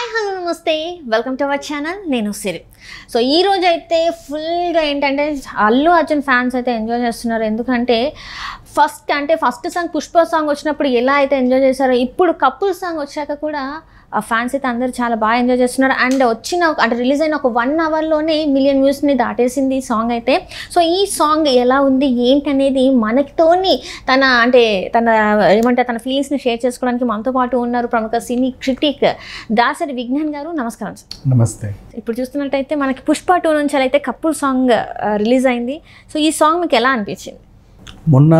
Hi hello నమస్తే welcome to our channel నేను సిరి. So ఈ రోజు అయితే ఫుల్గా ఏంటంటే అల్లు అర్జున్ ఫ్యాన్స్ అయితే ఎంజాయ్ చేస్తున్నారు. ఎందుకంటే ఫస్ట్ సాంగ్ పుష్ప సాంగ్ వచ్చినప్పుడు ఎలా అయితే ఎంజాయ్ చేశారో ఇప్పుడు కపుల్ సాంగ్ వచ్చాక కూడా ఆ ఫ్యాన్స్ అయితే అందరూ చాలా బాగా ఎంజాయ్ చేస్తున్నారు. అండ్ రిలీజ్ అయిన ఒక 1 అవర్లోనే మిలియన్ వ్యూస్ని దాటేసింది ఈ సాంగ్ అయితే. సో ఈ సాంగ్ ఎలా ఉంది ఏంటి అనేది మనతోని తన ఫీలింగ్స్ని షేర్ చేసుకోవడానికి మనతో పాటు ఉన్నారు ప్రముఖ సినీ క్రిటిక్ దాసరి విజ్ఞాన్ గారు. నమస్కారం సార్. నమస్తే. ఇప్పుడు చూస్తున్నట్టయితే మనకి పుష్ప 2 నుంచి అయితే కపుల్ సాంగ్ రిలీజ్ అయింది. సో ఈ సాంగ్ మీకు ఎలా అనిపించింది? మొన్న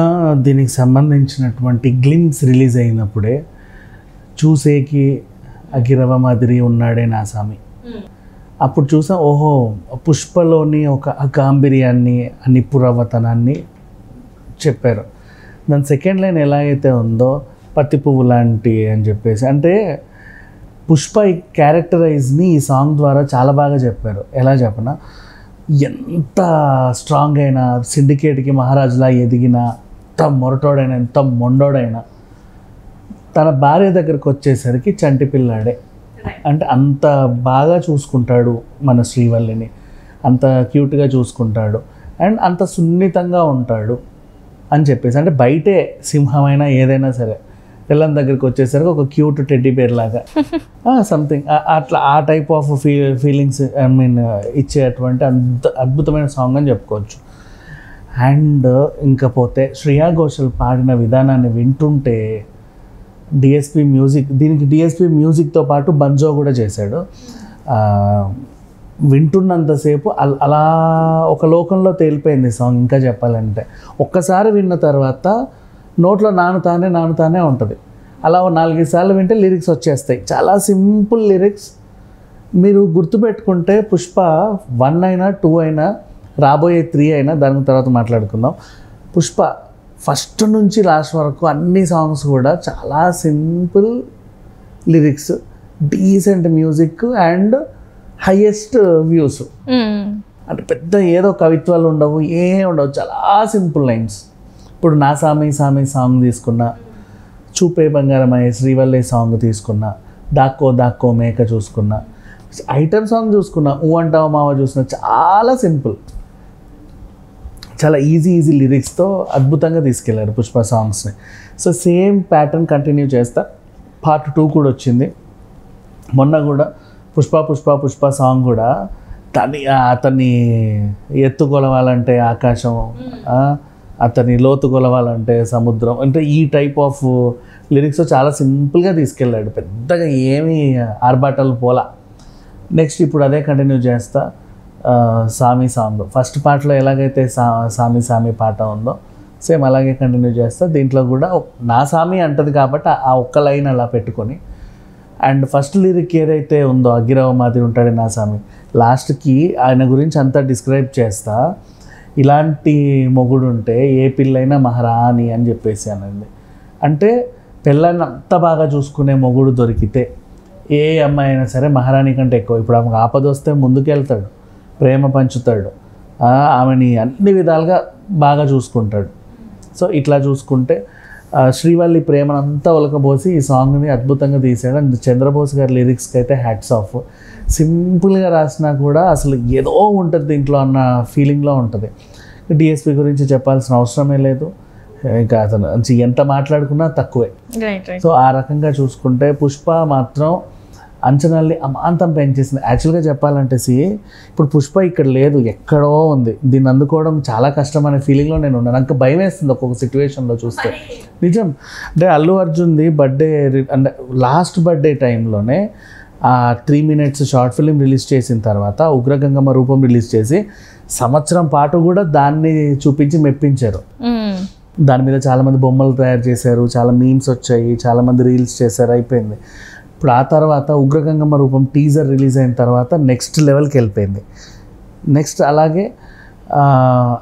దీనికి సంబంధించినటువంటి గ్లిమ్స్ రిలీజ్ అయినప్పుడే చూసేకి అగిరవ మాదిరి ఉన్నాడే నా సామి, అప్పుడు చూసాం ఓహో పుష్పలోని ఒక గాంభీర్యాన్ని నిప్పురవ్వతనాన్ని చెప్పారు. దాని సెకండ్ లైన్ ఎలా అయితే ఉందో పత్తి పువ్వు లాంటి అని చెప్పేసి, అంటే పుష్ప క్యారెక్టరైజ్ని ఈ సాంగ్ ద్వారా చాలా బాగా చెప్పారు. ఎలా చెప్పనా, ఎంత స్ట్రాంగ్ అయినా సిండికేట్కి మహారాజులా ఎదిగిన ఎంత మొరటోడైనా ఎంత మొండోడైనా తన భార్య దగ్గరికి వచ్చేసరికి చంటి పిల్లాడే. అంటే అంత బాగా చూసుకుంటాడు మన శ్రీవల్లిని, అంత క్యూట్గా చూసుకుంటాడు అండ్ అంత సున్నితంగా ఉంటాడు అని చెప్పేసి, అంటే బయటే సింహమైనా ఏదైనా సరే పిల్లల దగ్గరికి వచ్చేసరికి ఒక క్యూట్ టెడ్డీ బేర్ లాగా సంథింగ్ అట్లా ఆ టైప్ ఆఫ్ ఫీలింగ్స్ ఇచ్చేటువంటి అంత అద్భుతమైన సాంగ్ అని చెప్పుకోవచ్చు. అండ్ ఇంకపోతే శ్రేయా ఘోషల్ పాడిన విధానాన్ని వింటుంటే డిఎస్పి మ్యూజిక్, దీనికి డిఎస్పి మ్యూజిక్తో పాటు బంజో కూడా చేశాడు. వింటున్నంతసేపు అలా ఒక లోకంలో తేలిపోయింది సాంగ్. ఇంకా చెప్పాలంటే ఒక్కసారి విన్న తర్వాత నోట్లో నానుతానే ఉంటుంది. అలా 4-5 సార్లు వింటే లిరిక్స్ వచ్చేస్తాయి. చాలా సింపుల్ లిరిక్స్. మీరు గుర్తుపెట్టుకుంటే పుష్ప 1 అయినా 2 అయినా రాబోయే 3 అయినా దాని తర్వాత మాట్లాడుకుందాం. పుష్ప ఫస్ట్ నుంచి లాస్ట్ వరకు అన్ని సాంగ్స్ కూడా చాలా simple lyrics, decent music and highest views. అంటే పెద్ద ఏదో కవిత్వాలు ఉండవు, ఉండవు, చాలా సింపుల్ లైన్స్. ఇప్పుడు నా సామి సాంగ్ తీసుకున్నా, చూపే బంగారమయ్యే శ్రీవల్లి సాంగ్ తీసుకున్నా, దాక్కో మేక చూసుకున్నా, ఐటమ్ సాంగ్ చూసుకున్నా, అంటావా మావ చూసుకున్నా, చాలా సింపుల్, చాలా ఈజీ లిరిక్స్తో అద్భుతంగా తీసుకెళ్లారు పుష్ప సాంగ్స్ని. సో సేమ్ ప్యాటర్న్ కంటిన్యూ చేస్తా. పార్ట్ 2 కూడా వచ్చింది మొన్న కూడా. పుష్ప సాంగ్ కూడా అతన్ని ఎత్తు కొలవాలంటే ఆకాశం, అతని లోతు కొలవాలంటే సముద్రం, అంటే ఈ టైప్ ఆఫ్ లిరిక్స్ చాలా సింపుల్గా తీసుకెళ్ళాడు. పెద్దగా ఏమీ ఆర్భాటాలు పోలా. నెక్స్ట్ ఇప్పుడు అదే కంటిన్యూ చేస్తా. సామి సాంగ్ ఫస్ట్ పార్ట్లో ఎలాగైతే సామి పాట ఉందో సేమ్ అలాగే కంటిన్యూ చేస్తా. దీంట్లో కూడా నా సామి అంటది కాబట్టి ఆ ఒక్క లైన్ అలా పెట్టుకొని, అండ్ ఫస్ట్ లిరిక్ ఏదైతే ఉందో అగిరవ మాదిరి ఉంటాడే నా సామి, లాస్ట్కి ఆయన గురించి అంతా డిస్క్రైబ్ చేస్తా. ఇలాంటి మొగుడు ఉంటే ఏ పిల్లైనా మహారాణి అని చెప్పేసి అనండి. అంటే పిల్లని అంత బాగా చూసుకునే మొగుడు దొరికితే ఏ అమ్మాయి అయినా సరే మహారాణి కంటే ఎక్కువ. ఇప్పుడు ఆమెకు ఆపదొస్తే ముందుకెళ్తాడు, ప్రేమ పంచుతాడు, ఆమెని అన్ని విధాలుగా బాగా చూసుకుంటాడు. సో ఇట్లా చూసుకుంటే శ్రీవల్లి ప్రేమనంతా ఒలకబోసి ఈ సాంగ్ని అద్భుతంగా తీసాడు. అండ్ చంద్రబోస్ గారి లిరిక్స్కి అయితే హ్యాట్స్ ఆఫ్. సింపుల్గా రాసినా కూడా అసలు ఏదో ఉంటుంది దీంట్లో అన్న ఫీలింగ్లో ఉంటుంది. డిఎస్పి గురించి చెప్పాల్సిన అవసరమే లేదు, ఇంకా అతను ఎంత మాట్లాడుకున్నా తక్కువే. సో ఆ రకంగా చూసుకుంటే పుష్ప మాత్రం అంచనాల్ని అమాంతం పెంచేసింది. యాక్చువల్గా చెప్పాలంటే ఇప్పుడు పుష్ప ఇక్కడ లేదు, ఎక్కడో ఉంది. దీన్ని అందుకోవడం చాలా కష్టం అనే ఫీలింగ్లో నేను ఉన్నాను. నాకు భయం వేస్తుంది ఒక్కొక్క సిచ్యువేషన్లో చూస్తే. నిజం అంటే అల్లు అర్జున్ది బర్త్డే, అంటే లాస్ట్ బర్త్డే టైంలోనే 3 minutes షార్ట్ ఫిలిం రిలీజ్ చేసిన తర్వాత ఉగ్రగంగమ్మ రూపం రిలీజ్ చేసి సంవత్సరం పాటు కూడా దాన్ని చూపించి మెప్పించారు. దాని మీద చాలామంది బొమ్మలు తయారు చేశారు, చాలా మీమ్స్ వచ్చాయి, చాలామంది రీల్స్ చేశారు, అయిపోయింది. ఇప్పుడు ఆ తర్వాత ఉగ్రగంగమ్మ రూపం టీజర్ రిలీజ్ అయిన తర్వాత నెక్స్ట్ లెవెల్కి వెళ్ళిపోయింది. నెక్స్ట్ అలాగే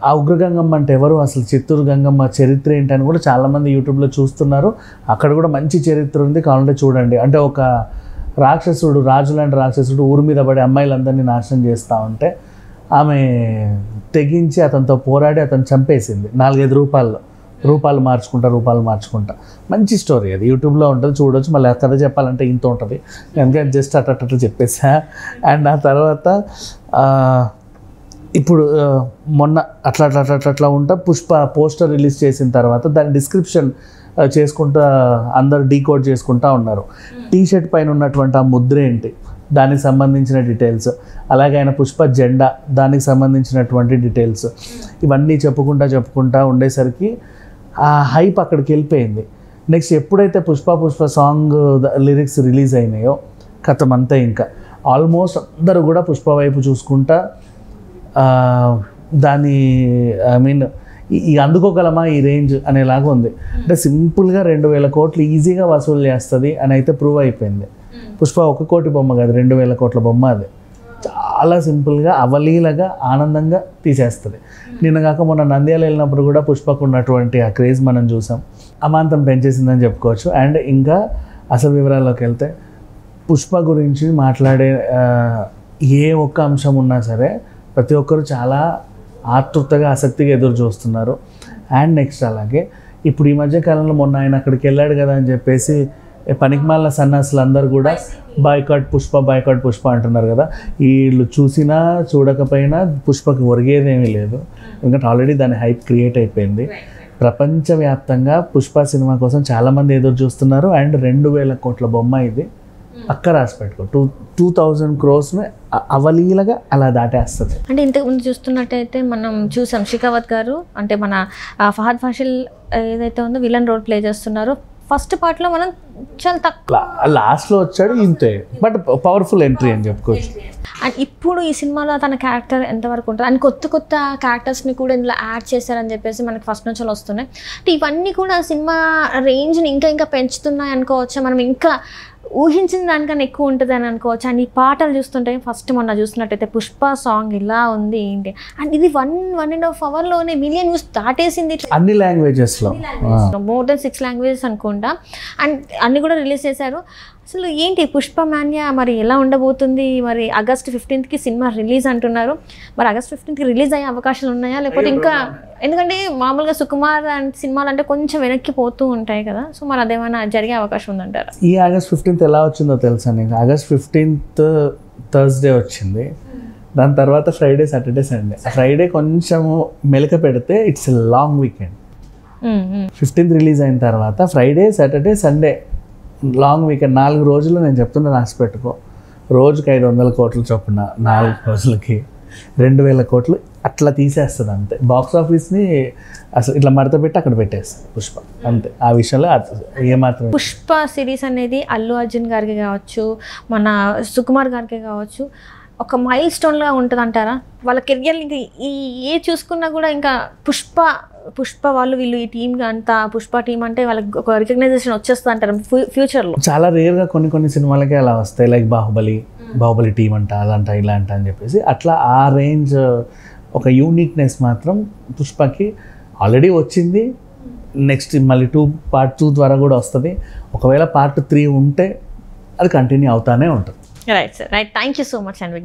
ఆ ఉగ్రగంగమ్మ అంటే ఎవరు, అసలు చిత్తూరు గంగమ్మ చరిత్ర ఏంటని కూడా చాలామంది యూట్యూబ్లో చూస్తున్నారు. అక్కడ కూడా మంచి చరిత్ర ఉంది, కావాలంటే చూడండి. అంటే ఒక రాక్షసుడు, రాజు లాంటి రాక్షసుడు ఊరి మీద పడి అమ్మాయిలందరినీ నాశనం చేస్తూ ఉంటే ఆమె తెగించి అతనితో పోరాడి అతను చంపేసింది 4-5 రూపాల్లో. రూపాలు మార్చుకుంటా మంచి స్టోరీ అది, యూట్యూబ్లో ఉంటుంది చూడవచ్చు. మళ్ళీ ఆ కథ చెప్పాలంటే ఇంత ఉంటుంది, అందుకని జస్ట్ అట్లా చెప్పేసా. అండ్ ఆ తర్వాత ఇప్పుడు మొన్న అట్లా ఉంటా పుష్ప పోస్టర్ రిలీజ్ చేసిన తర్వాత దాని డిస్క్రిప్షన్ చేసుకుంటా అందరు డీకోడ్ చేసుకుంటా ఉన్నారు. టీషర్ట్ పైన ఉన్నటువంటి ఆ ముద్ర ఏంటి, దానికి సంబంధించిన డీటెయిల్స్, అలాగే ఆయన పుష్ప జెండా దానికి సంబంధించినటువంటి డీటెయిల్స్, ఇవన్నీ చెప్పుకుంటా ఉండేసరికి ఆ హైప్ అక్కడికి వెళ్ళిపోయింది. నెక్స్ట్ ఎప్పుడైతే పుష్ప సాంగ్ లిరిక్స్ రిలీజ్ అయినాయో కథమంతా ఇంకా ఆల్మోస్ట్ అందరూ కూడా పుష్ప వైపు చూసుకుంటా దాని ఈ అందుకోగలమా ఈ రేంజ్ అనేలాగా ఉంది. అంటే సింపుల్గా 2,000 కోట్లు ఈజీగా వసూలు చేస్తుంది అని అయితే ప్రూవ్ అయిపోయింది. పుష్ప 1 కోటి బొమ్మ కాదు, 2,000 కోట్ల బొమ్మ అది. చాలా సింపుల్గా అవలీలగా ఆనందంగా తీసేస్తుంది. నిన్నగాక మొన్న నంద్యాల వెళ్ళినప్పుడు కూడా పుష్పకు ఉన్నటువంటి ఆ క్రేజ్ మనం చూసాం, అమాంతం పెంచేసిందని చెప్పుకోవచ్చు. అండ్ ఇంకా అసలు వివరాల్లోకి వెళ్తే పుష్ప గురించి మాట్లాడే ఏ ఒక్క అంశం ఉన్నా సరే ప్రతి ఒక్కరు చాలా ఆతృతగా ఆసక్తిగా ఎదురు చూస్తున్నారు. అండ్ నెక్స్ట్ అలాగే ఇప్పుడు ఈ మధ్యకాలంలో మొన్న ఆయన అక్కడికి వెళ్ళాడు కదా అని చెప్పేసి పనికిమాలిన సన్నాసులు అందరూ కూడా బాయ్కాట్ పుష్ప అంటున్నారు కదా. వీళ్ళు చూసినా చూడకపోయినా పుష్పకి ఒరిగేదేమీ లేదు, ఎందుకంటే ఆల్రెడీ దాని హైప్ క్రియేట్ అయిపోయింది. ప్రపంచవ్యాప్తంగా పుష్ప సినిమా కోసం చాలామంది ఎదురు చూస్తున్నారు. అండ్ 2,000 కోట్ల బొమ్మ ఇది పక్క రాసి పెట్టుకో, 2,000 crores అవలీలగా అలా దాటేస్తుంది. అంటే ఇంతకుముందు చూస్తున్నట్టయితే మనం చూసాం షికావత్ గారు అంటే మన ఫహద్ ఫాసిల్ ఏదైతే ఉందో విలన్ రోల్ ప్లే చేస్తున్నారు. ఫస్ట్ పార్ట్లో మనం చాలా తక్కువ, లాస్ట్లో వచ్చాడు ఇంతే, బట్ పవర్ఫుల్ ఎంట్రీ అని చెప్పుకోవచ్చు. అండ్ ఇప్పుడు ఈ సినిమాలో తన క్యారెక్టర్ ఎంతవరకు ఉంటుంది అండ్ కొత్త క్యారెక్టర్స్ని కూడా ఇందులో యాడ్ చేశారని చెప్పేసి మనకి ఫస్ట్ నుంచి వస్తున్నాయి. అంటే ఇవన్నీ కూడా సినిమా రేంజ్ని ఇంకా పెంచుతున్నాయి అనుకోవచ్చా, మనం ఇంకా ఊహించిన దానికన్నా ఎక్కువ ఉంటుంది అని అనుకోవచ్చు. అండ్ ఈ పాటలు చూస్తుంటే ఫస్ట్ మొన్న చూసినట్టయితే పుష్ప సాంగ్ ఇలా ఉంది ఏంటి, అండ్ ఇది 1.5 hourలోనే మిలియన్ వ్యూస్ దాటేసింది అన్ని లాంగ్వేజెస్లో, మోర్ దెన్ 6 languages అనుకుంటా. అండ్ అన్ని కూడా రిలీజ్ చేశారు. అసలు ఏంటి పుష్ప మాన్యా మరి ఎలా ఉండబోతుంది, మరి August 15th సినిమా రిలీజ్ అంటున్నారు, మరి August 15th రిలీజ్ అయ్యే అవకాశాలు ఉన్నాయా లేకపోతే ఇంకా, ఎందుకంటే మామూలుగా సుకుమార్ అండ్ సినిమాలు అంటే కొంచెం వెనక్కి పోతూ ఉంటాయి కదా, సో మరి అదేమైనా జరిగే అవకాశం ఉందంటారా? ఈ August 15th ఎలా వచ్చిందో తెలుసా నీకు? August 15th థర్స్డే వచ్చింది, దాని తర్వాత ఫ్రైడే సాటర్డే సండే. ఫ్రైడే కొంచెము మెలక పెడితే it's long weekend. 15th release అయిన తర్వాత Friday Saturday Sunday long weekend, 4 రోజులు నేను చెప్తున్నా రాసి పెట్టుకో. రోజుకి 500 కోట్లు చొప్పున 4 రోజులకి 2,000 కోట్లు అట్లా తీసేస్తుంది అంతే. బాక్స్ ఆఫీస్ని అసలు ఇట్లా మడత పెట్టి అక్కడ పెట్టేస్తుంది పుష్ప అంతే. ఆ విషయంలో ఏమాత్రం పుష్ప సిరీస్ అనేది అల్లు అర్జున్ గారికి కావచ్చు, మన సుకుమార్ గారికి కావచ్చు, ఒక మైల్ స్టోన్లా ఉంటుంది అంటారా? వాళ్ళ కెరియర్ ఇంకా ఏ చూసుకున్నా కూడా ఇంకా పుష్ప వాళ్ళు వీళ్ళు ఈ టీమ్ అంతా పుష్ప టీం అంటే వాళ్ళకి ఒక రికగ్నైజేషన్ వచ్చేస్తుంది అంటారు ఫ్యూచర్లో. చాలా రేర్గా కొన్ని సినిమాలకే అలా వస్తాయి, లైక్ బాహుబలి టీం అంట అదంట ఇలా అంట అని చెప్పేసి. అట్లా ఆ రేంజ్ ఒక యూనిక్నెస్ మాత్రం పుష్పకి ఆల్రెడీ వచ్చింది. నెక్స్ట్ మళ్ళీ part 2 ద్వారా కూడా వస్తుంది. ఒకవేళ part 3 ఉంటే అది కంటిన్యూ అవుతానే ఉంటుంది. Right sir, right. Thank you so much and Vignan.